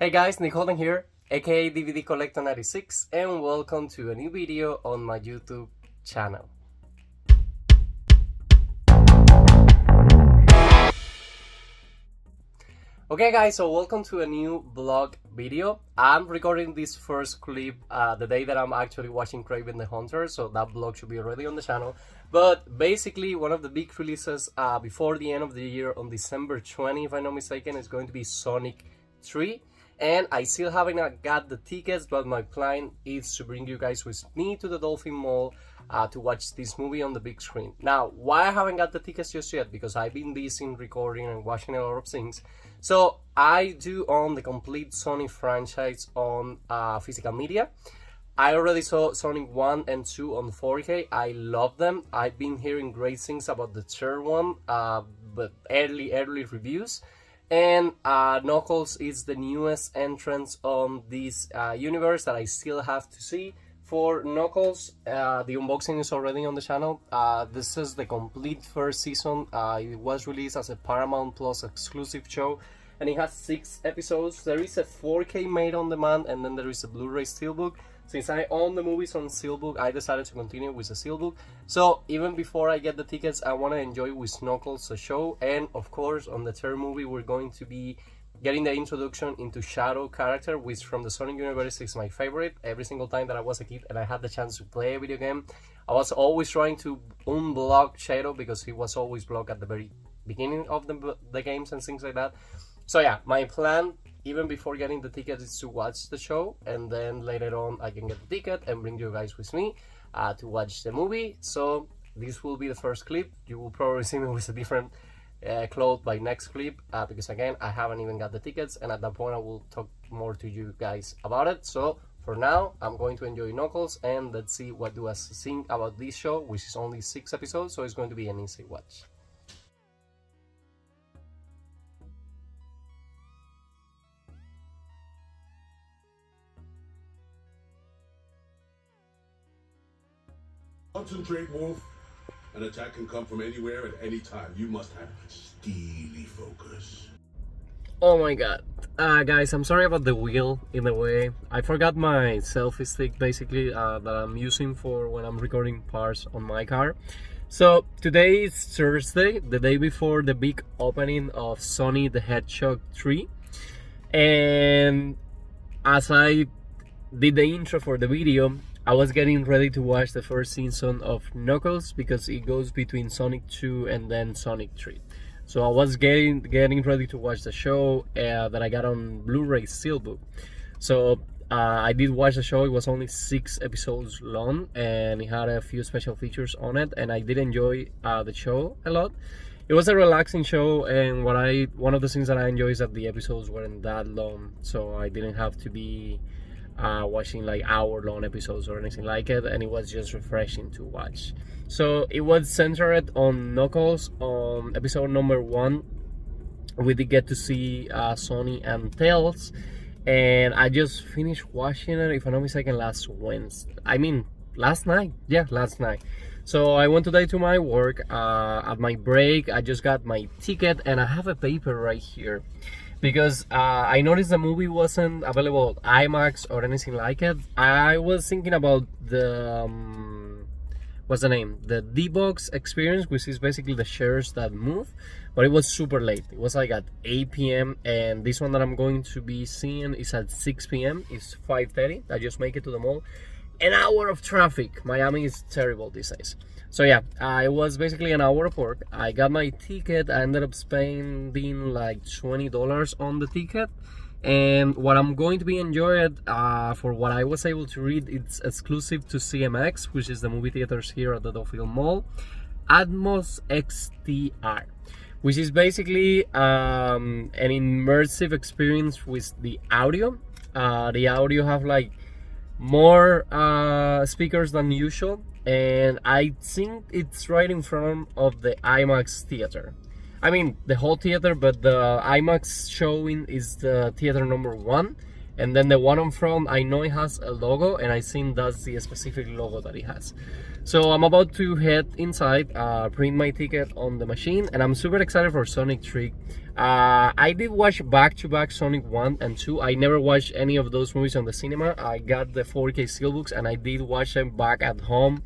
Hey guys, Halden here, aka DVD Collector 96, and welcome to a new video on my YouTube channel. Okay guys, so welcome to a new vlog video. I'm recording this first clip the day that I'm actually watching Kraven the Hunter, so that vlog should be already on the channel. But basically, one of the big releases before the end of the year on December 20, if I'm not mistaken, is going to be Sonic 3. And I still haven't got the tickets, but my plan is to bring you guys with me to the Dolphin Mall to watch this movie on the big screen. Now, why I haven't got the tickets just yet? Because I've been busy recording and watching a lot of things. So I do own the complete Sonic franchise on physical media. I already saw Sonic 1 and 2 on 4K. I love them. I've been hearing great things about the third one, but early reviews. And Knuckles is the newest entrance on this universe that I still have to see. For Knuckles, the unboxing is already on the channel. This is the complete first season. It was released as a Paramount Plus exclusive show, and it has 6 episodes. There is a 4K made on demand, and then there is a Blu Ray steelbook. Since I own the movies on steelbook, I decided to continue with the steelbook. So even before I get the tickets, I want to enjoy with Knuckles the show. And of course, on the third movie, we're going to be getting the introduction into Shadow character, which from the Sonic universe is my favorite. Every single time that I was a kid and I had the chance to play a video game, I was always trying to unblock Shadow because he was always blocked at the very beginning of the games and things like that. So yeah, my plan, even before getting the ticket, is to watch the show, and then later on I can get the ticket and bring you guys with me to watch the movie. So this will be the first clip. You will probably see me with a different clothes by next clip because again, I haven't even got the tickets, and at that point I will talk more to you guys about it. So for now, I'm going to enjoy Knuckles, and let's see what do I think about this show, which is only 6 episodes, so it's going to be an easy watch. Concentrate, Wolf. An attack can come from anywhere at any time. You must have steely focus. Oh my god. Guys, I'm sorry about the wheel in the way. I forgot my selfie stick basically that I'm using for when I'm recording parts on my car. So today is Thursday, the day before the big opening of Sonic the Hedgehog 3. And as I did the intro for the video, I was getting ready to watch the first season of Knuckles because it goes between Sonic 2 and then Sonic 3. So I was getting ready to watch the show that I got on Blu Ray steelbook. So I did watch the show. It was only 6 episodes long, and it had a few special features on it, and I did enjoy the show a lot. It was a relaxing show, and one of the things that I enjoy is that the episodes weren't that long, so I didn't have to be watching like hour-long episodes or anything like it, and it was just refreshing to watch. So it was centered on Knuckles. On episode number 1, we did get to see Sonic and Tails, and I just finished watching it, if I'm not mistaken, last night. Yeah, last night. So I went today to my work. At my break, I just got my ticket, and I have a paper right here. Because I noticed the movie wasn't available at IMAX or anything like it. I was thinking about the what's the name? The D-Box experience, which is basically the shares that move. But it was super late. It was like at 8 p.m. and this one that I'm going to be seeing is at 6 p.m. It's 5:30. I just make it to the mall. An hour of traffic. Miami is terrible these days. So yeah, it was basically an hour of work. I got my ticket. I ended up spending like $20 on the ticket. And what I'm going to be enjoying, for what I was able to read, it's exclusive to CMX, which is the movie theaters here at the Dolphin Mall. Atmos XDR, which is basically an immersive experience with the audio. The audio have like more speakers than usual, and I think it's right in front of the IMAX theater. I mean the whole theater, but the IMAX showing is the theater number 1, and then the one on front, I know it has a logo, and I think that's the specific logo that it has. So I'm about to head inside, print my ticket on the machine, and I'm super excited for Sonic 3. I did watch back-to-back Sonic 1 and 2. I never watched any of those movies on the cinema. I got the 4K steelbooks, and I did watch them back at home.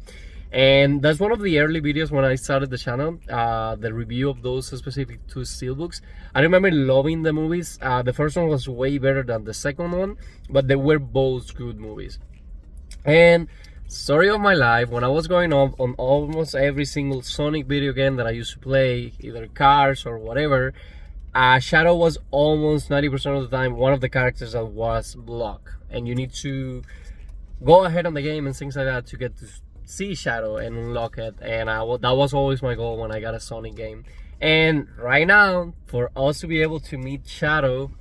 And that's one of the early videos when I started the channel, the review of those specific two steelbooks. I remember loving the movies. The first one was way better than the second one, but they were both good movies. And story of my life, when I was growing up, on almost every single Sonic video game that I used to play, either cars or whatever, Shadow was almost 90% of the time one of the characters that was blocked. And you need to go ahead on the game and things like that to get to see Shadow and unlock it, and that was always my goal when I got a Sonic game. And right now, for us to be able to meet Shadow,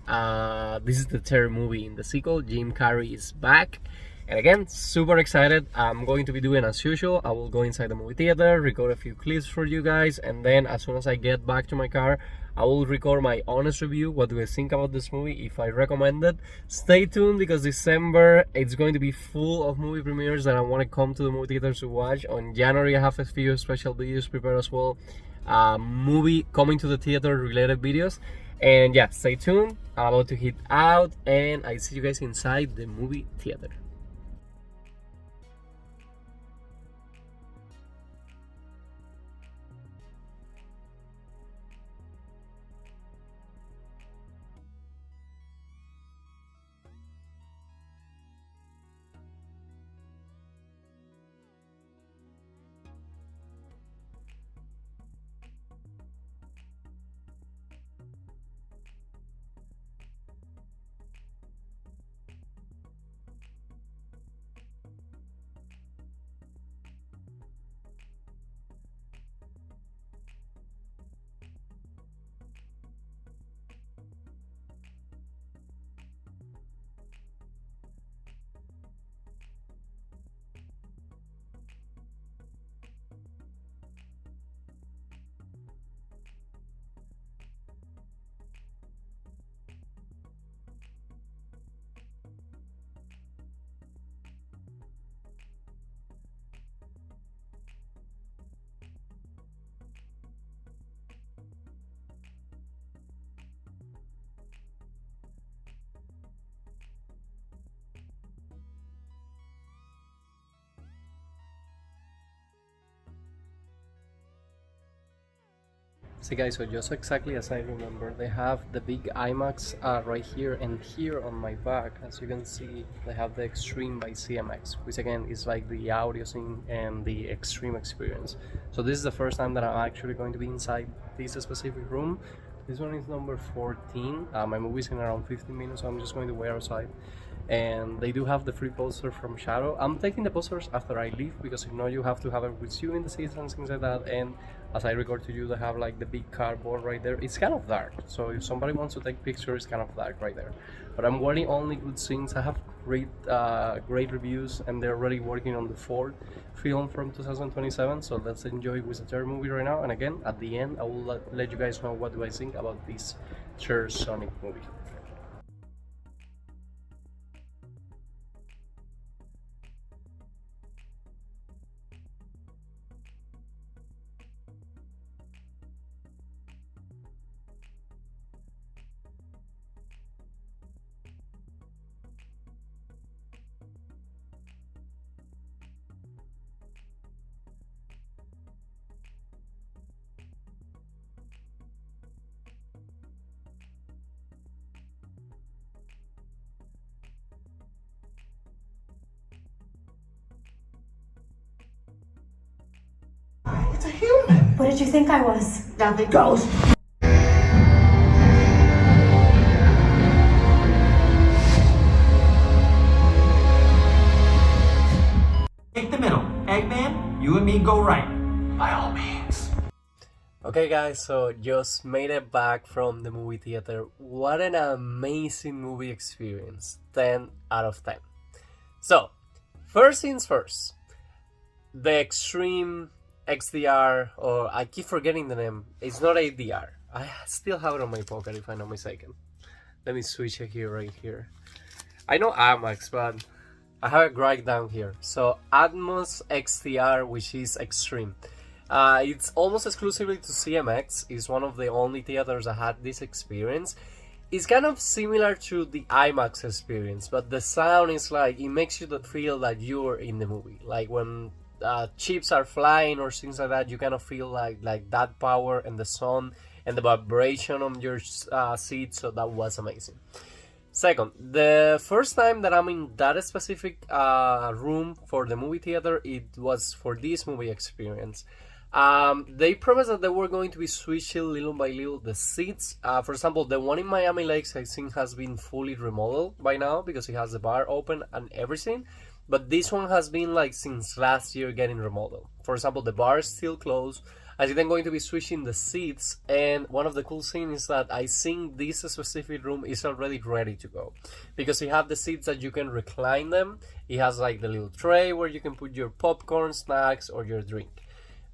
this is the third movie in the sequel. Jim Carrey is back, and again, super excited. I'm going to be doing as usual. I will go inside the movie theater, record a few clips for you guys, and then as soon as I get back to my car, I will record my honest review. What do I think about this movie, if I recommend it? Stay tuned, because December, it's going to be full of movie premieres that I want to come to the movie theaters to watch. On January, I have a few special videos prepared as well. Movie coming to the theater related videos. And yeah, stay tuned. I'm about to hit out, and I see you guys inside the movie theater. See guys, so just exactly as I remember, they have the big IMAX right here, and here on my back, as you can see, they have the Extreme by CMX, which again is like the audio scene and the extreme experience. So this is the first time that I'm actually going to be inside this specific room. This one is number 14. My movie's in around 15 minutes, so I'm just going to wait outside. And they do have the free poster from Shadow. I'm taking the posters after I leave, because you know you have to have it with you in the seats and things like that. And as I record to you, they have like the big cardboard right there. It's kind of dark, so if somebody wants to take pictures, it's kind of dark right there. But I'm wearing only good scenes. I have great reviews, and they're already working on the fourth film from 2027. So let's enjoy with the third movie right now. And again, at the end, I will let you guys know what do I think about this third Sonic movie. It's a human. What did you think I was? Nothing goes. Take the middle. Eggman, you and me go right. By all means. Okay guys, so just made it back from the movie theater. What an amazing movie experience. 10 out of 10. So, first things first. The Extreme XDR, or I keep forgetting the name. It's not ADR. I still have it on my pocket if I'm not mistaken. Let me switch it here, right here. I know IMAX, but I have a gripe down here. So Atmos XDR, which is extreme. It's almost exclusively to CMX. It's one of the only theaters that had this experience. It's kind of similar to the IMAX experience, but the sound is like, it makes you feel that you're in the movie. Like when chips are flying or things like that, you kind of feel like that power and the sound and the vibration on your seat. So that was amazing. Second, the first time that I'm in that specific room for the movie theater, it was for this movie experience. They promised that they were going to be switching little by little the seats. For example, the one in Miami Lakes I think has been fully remodeled by now because it has the bar open and everything. But this one has been like since last year getting remodeled. For example, the bar is still closed. I think I'm going to be switching the seats, and one of the cool things is that I think this specific room is already ready to go because it has the seats that you can recline them. It has like the little tray where you can put your popcorn, snacks, or your drink.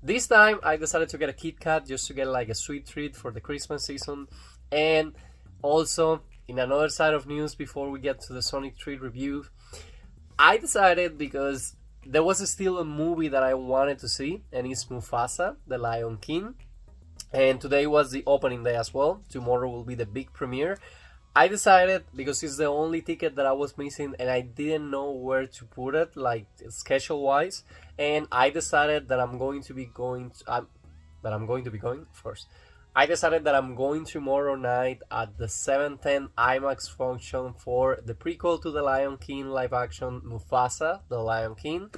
This time I decided to get a Kit Kat just to get like a sweet treat for the Christmas season. And also, in another side of news before we get to the Sonic 3 review, I decided because there was still a movie that I wanted to see, and it's Mufasa, the Lion King. And today was the opening day as well. Tomorrow will be the big premiere. I decided, because it's the only ticket that I was missing and I didn't know where to put it, like schedule wise, and I decided that I'm going to be going of course. I decided that I'm going tomorrow night at the 7:10 IMAX function for the prequel to the Lion King live action Mufasa, the Lion King.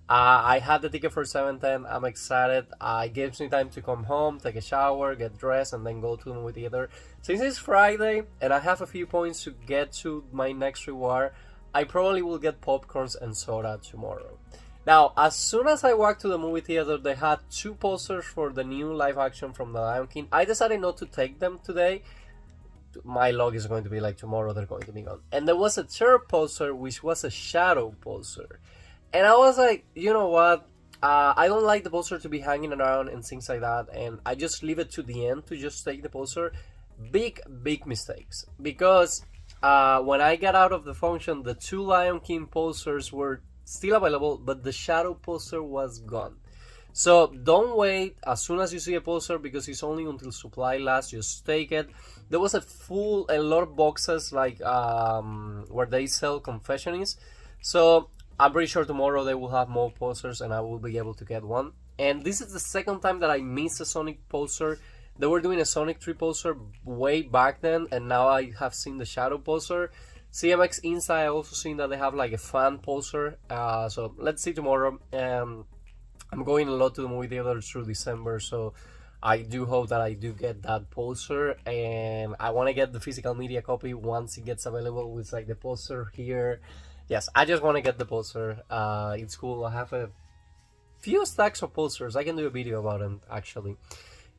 I had the ticket for 7:10. I'm excited. It gives me time to come home, take a shower, get dressed, and then go to the movie theater. Since it's Friday and I have a few points to get to my next reward, I probably will get popcorns and soda tomorrow. Now, as soon as I walked to the movie theater, they had 2 posters for the new live action from the Lion King. I decided not to take them today. My log is going to be like tomorrow they're going to be gone. And there was a 3rd poster, which was a shadow poster. And I was like, you know what? I don't like the poster to be hanging around and things like that. And I just leave it to the end to just take the poster. Big mistakes. Because when I got out of the function, the 2 Lion King posters were still available, but the shadow poster was gone. So don't wait as soon as you see a poster because it's only until supply lasts. Just take it. There was a lot of boxes like where they sell confectionaries. So I'm pretty sure tomorrow they will have more posters and I will be able to get one. And this is the second time that I missed a Sonic poster. They were doing a Sonic 3 poster way back then, and now I have seen the shadow poster. CMX Inside, I also seen that they have like a fan poster. So let's see tomorrow. I'm going a lot to the movie theater through December, so I do hope that I do get that poster. And I want to get the physical media copy once it gets available with like the poster here. Yes, I just want to get the poster. It's cool. I have a few stacks of posters. I can do a video about them actually.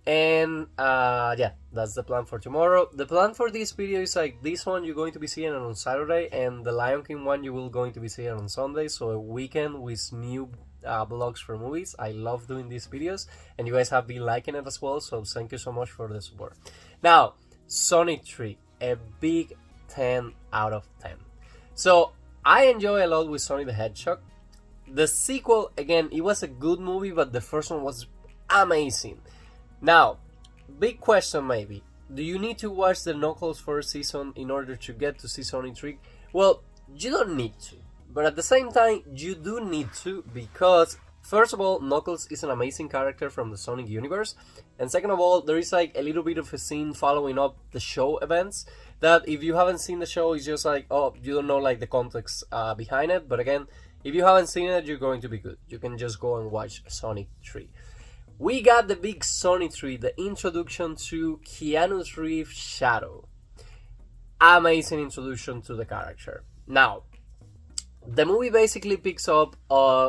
And yeah, that's the plan for tomorrow. The plan for this video is like this one you're going to be seeing on Saturday, and the Lion King one you will going to be seeing on Sunday. So a weekend with new vlogs for movies. I love doing these videos, and you guys have been liking it as well. So thank you so much for the support. Now, Sonic 3, a big 10 out of 10. So I enjoy a lot with Sonic the Hedgehog. The sequel, again, it was a good movie, but the first one was amazing. Now, big question maybe. Do you need to watch the Knuckles first season in order to get to see Sonic 3? Well, you don't need to. But at the same time, you do need to, because first of all, Knuckles is an amazing character from the Sonic universe. And second of all, there is like a little bit of a scene following up the show events that if you haven't seen the show, it's just like, oh, you don't know like the context behind it. But again, if you haven't seen it, you're going to be good. You can just go and watch Sonic 3. We got the big Sonic 3, the introduction to Keanu Reeves' Shadow. Amazing introduction to the character. Now, the movie basically picks up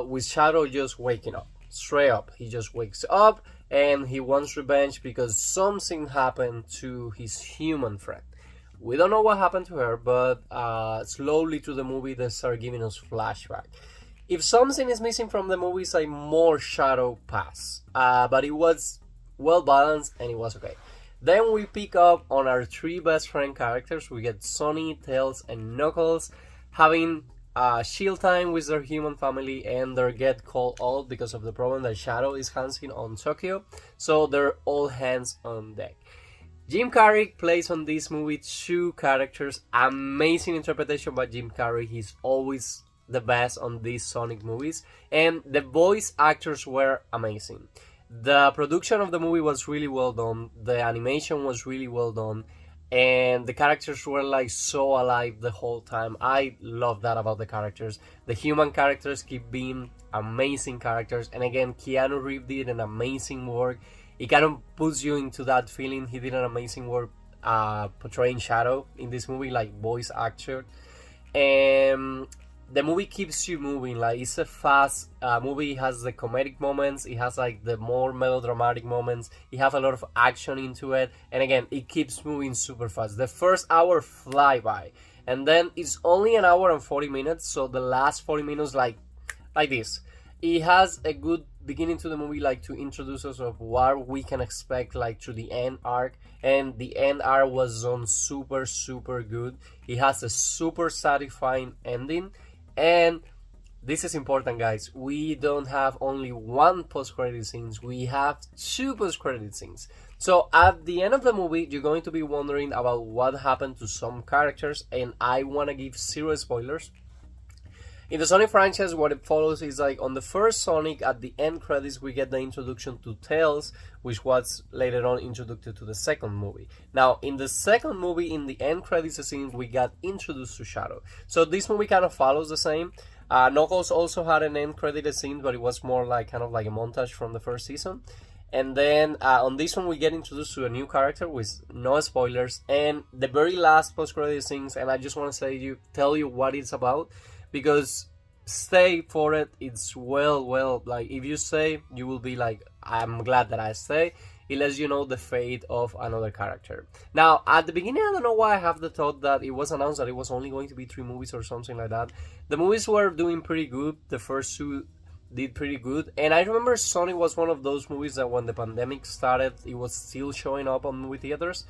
with Shadow just waking up. Straight up. He just wakes up and he wants revenge because something happened to his human friend. We don't know what happened to her, but slowly through the movie they start giving us flashback. If something is missing from the movie, it's like more Shadow pass. But it was well balanced and it was okay. Then we pick up on our 3 best friend characters. We get Sonic, Tails, and Knuckles having shield time with their human family, and they get called out because of the problem that Shadow is having on Tokyo. So they're all hands on deck. Jim Carrey plays on this movie 2 characters. Amazing interpretation by Jim Carrey. He's always the best on these Sonic movies. And the voice actors were amazing. The production of the movie was really well done. The animation was really well done. And the characters were like so alive the whole time. I love that about the characters. The human characters keep being amazing characters. And again, Keanu Reeves did an amazing work. It kind of puts you into that feeling. He did an amazing work portraying Shadow in this movie, like voice actor. And the movie keeps you moving. Like, it's a fast movie. It has the comedic moments. It has like the more melodramatic moments. It has a lot of action into it. And again, it keeps moving super fast. The first hour fly by. And then it's only an hour and 40 minutes. So the last 40 minutes like this. It has a good beginning to the movie, like to introduce us of what we can expect like through the end arc, and the end arc was done super good. It has a super satisfying ending, and this is important, guys. We don't have only one post-credit scenes, we have 2 post-credit scenes. So at the end of the movie, you're going to be wondering about what happened to some characters, and I want to give 0 spoilers. In the Sonic franchise, what it follows is like on the first Sonic, at the end credits, we get the introduction to Tails, which was later on introduced to the second movie. Now, in the second movie, in the end credits scene, we got introduced to Shadow. So this movie kind of follows the same. Knuckles also had an end credit scene, but it was more like kind of like a montage from the first season. And then on this one, we get introduced to a new character with no spoilers. And the very last post-credit scenes, and I just want to tell you what it's about. Because stay for it, it's well, like if you stay, you will be like, I'm glad that I stay. It lets you know the fate of another character. Now, at the beginning, I don't know why I have the thought that it was announced that it was only going to be 3 movies or something like that. The movies were doing pretty good. The first 2 did pretty good. And I remember Sonic was one of those movies that when the pandemic started, it was still showing up on movie theaters.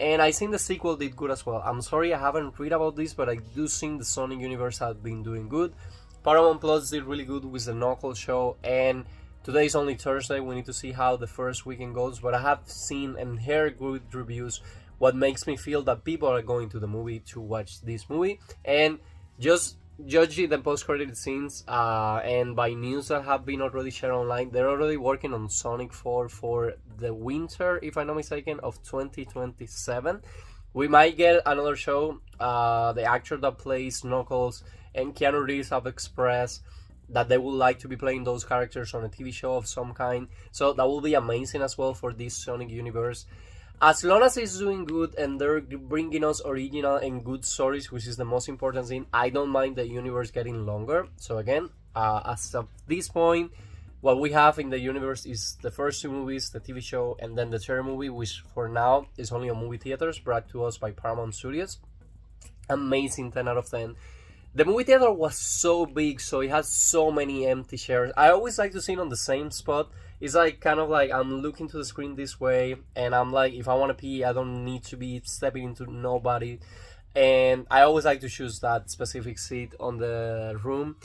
And I think the sequel did good as well. I'm sorry I haven't read about this, but I do think the Sonic universe has been doing good. Paramount Plus did really good with the Knuckles show, and today is only Thursday. We need to see how the first weekend goes, but I have seen and heard good reviews, what makes me feel that people are going to the movie to watch this movie. And just judging the post-credit scenes and by news that have been already shared online, they're already working on Sonic 4 for the winter, if I'm not mistaken, of 2027. We might get another show. The actor that plays Knuckles and Keanu Reeves have expressed that they would like to be playing those characters on a TV show of some kind. So that will be amazing as well for this Sonic universe. As long as it's doing good and they're bringing us original and good stories, which is the most important thing, I don't mind the universe getting longer. So again, as of this point, what we have in the universe is the first 2 movies, the TV show, and then the third movie, which for now is only on movie theaters, brought to us by Paramount Studios. Amazing, 10 out of 10. The movie theater was so big, so it has so many empty chairs. I always like to sit on the same spot. It's like kind of like I'm looking to the screen this way, and I'm like, if I want to pee, I don't need to be stepping into nobody. And I always like to choose that specific seat on the room.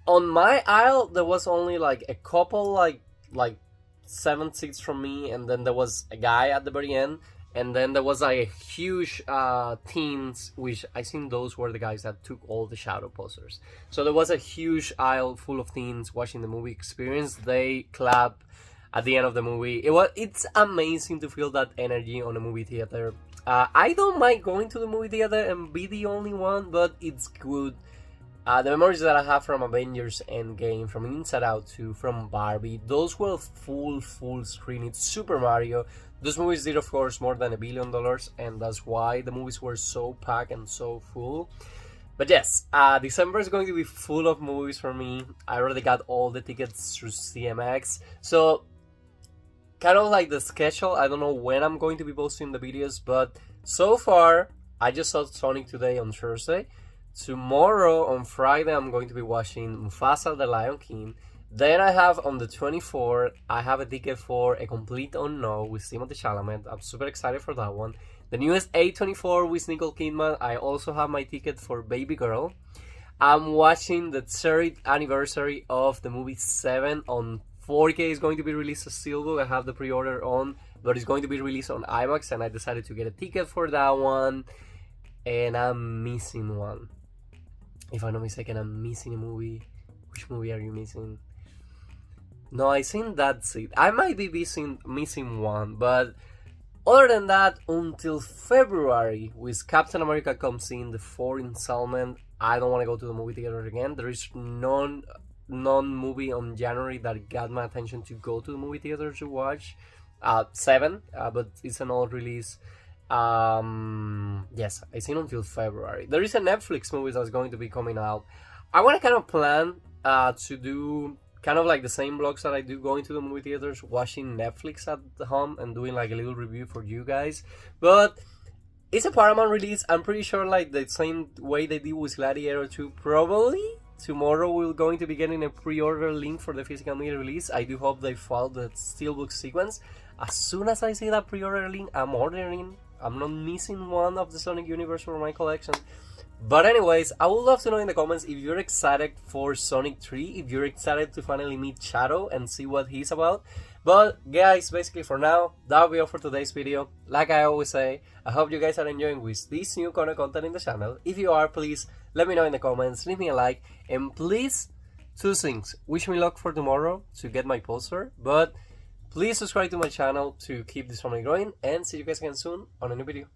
On my aisle, there was only like a couple, like 7 seats from me, and then there was a guy at the very end. And then there was like a huge teens, which I think those were the guys that took all the Shadow posters. So there was a huge aisle full of teens watching the movie experience. They clap at the end of the movie. It's amazing to feel that energy on a movie theater. I don't mind going to the movie theater and be the only one, but it's good. The memories that I have from Avengers Endgame, from Inside Out 2, from Barbie, those were full screen. It's Super Mario. Those movies did, of course, more than $1 billion, and that's why the movies were so packed and so full. But yes, December is going to be full of movies for me. I already got all the tickets through CMX. So, kind of like the schedule, I don't know when I'm going to be posting the videos, but so far, I just saw Sonic today on Thursday. Tomorrow, on Friday, I'm going to be watching Mufasa the Lion King. Then I have on the 24th, I have a ticket for A Complete Unknown with Timothée Chalamet. I'm super excited for that one. The newest A24 with Nicole Kidman. I also have my ticket for Baby Girl. I'm watching the 30th anniversary of the movie 7 on 4K. It's going to be released as Steelbook. I have the pre-order on, but it's going to be released on IMAX, and I decided to get a ticket for that one. And I'm missing one. If I'm not mistaken, I'm missing a movie. Which movie are you missing? No, I think that's it. I might be missing one, but other than that, until February, with Captain America comes in, the 4th installment, I don't want to go to the movie theater again. There is non-movie on January that got my attention to go to the movie theater to watch. 7, but it's an old release. Yes, I think until February. There is a Netflix movie that's going to be coming out. I want to kind of plan to do kind of like the same vlogs that I do going to the movie theaters, watching Netflix at home and doing like a little review for you guys. But it's a Paramount release. I'm pretty sure like the same way they did with Gladiator 2. Probably tomorrow we're going to be getting a pre-order link for the physical media release. I do hope they follow the Steelbook sequence. As soon as I see that pre-order link, I'm ordering. I'm not missing one of the Sonic universe for my collection. But anyways, I would love to know in the comments if you're excited for Sonic 3, if you're excited to finally meet Shadow and see what he's about. But guys, basically for now, that'll be all for today's video. Like I always say, I hope you guys are enjoying with this new kind of content in the channel. If you are, please let me know in the comments, leave me a like, and please, 2 things. Wish me luck for tomorrow to get my poster, but please subscribe to my channel to keep this family growing, and see you guys again soon on a new video.